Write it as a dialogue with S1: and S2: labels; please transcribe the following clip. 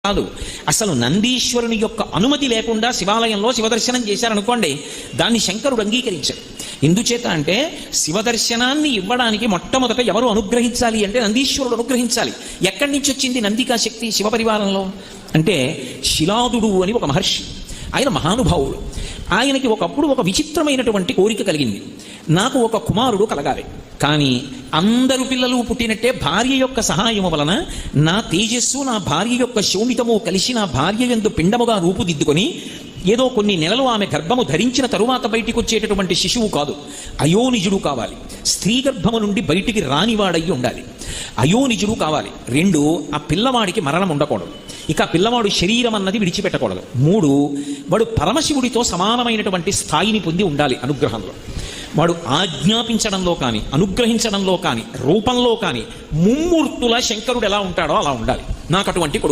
S1: కాదు. అసలు నందీశ్వరుని యొక్క అనుమతి లేకుండా శివాలయంలో శివదర్శనం చేశారనుకోండి, దాన్ని శంకరుడు అంగీకరించాడు. ఎందుచేత అంటే శివదర్శనాన్ని ఇవ్వడానికి మొట్టమొదట ఎవరు అనుగ్రహించాలి అంటే నందీశ్వరుడు అనుగ్రహించాలి. ఎక్కడి నుంచి వచ్చింది నందికా శక్తి శివపరివారంలో అంటే శిలాదుడు అని ఒక మహర్షి, ఆయన మహానుభావుడు. ఆయనకి ఒకప్పుడు ఒక విచిత్రమైనటువంటి కోరిక కలిగింది, నాకు ఒక కుమారుడు కలగాలి, కానీ అందరు పిల్లలు పుట్టినట్టే భార్య యొక్క సహాయము వలన నా తేజస్సు నా భార్య యొక్క శోణితము కలిసి నా భార్య యందు పిండముగా రూపుదిద్దుకొని ఏదో కొన్ని నెలలు ఆమె గర్భము ధరించిన తరువాత బయటికి వచ్చేటటువంటి శిశువు కాదు, అయోనిజుడు కావాలి. స్త్రీ గర్భము నుండి బయటికి రానివాడయ్యి ఉండాలి, అయోనిజుడు కావాలి. 2, ఆ పిల్లవాడికి మరణం ఉండకూడదు, ఇక పిల్లవాడు శరీరం అన్నది విడిచిపెట్టకూడదు. 3, వాడు పరమశివుడితో సమానమైనటువంటి స్థాయిని పొంది ఉండాలి అనుగ్రహంలో. వాడు ఆజ్ఞాపించడంలో కానీ అనుగ్రహించడంలో కానీ రూపంలో కానీ ముమ్మూర్తుల శంకరుడు ఎలా ఉంటాడో అలా ఉండాలి. నాకు అటువంటి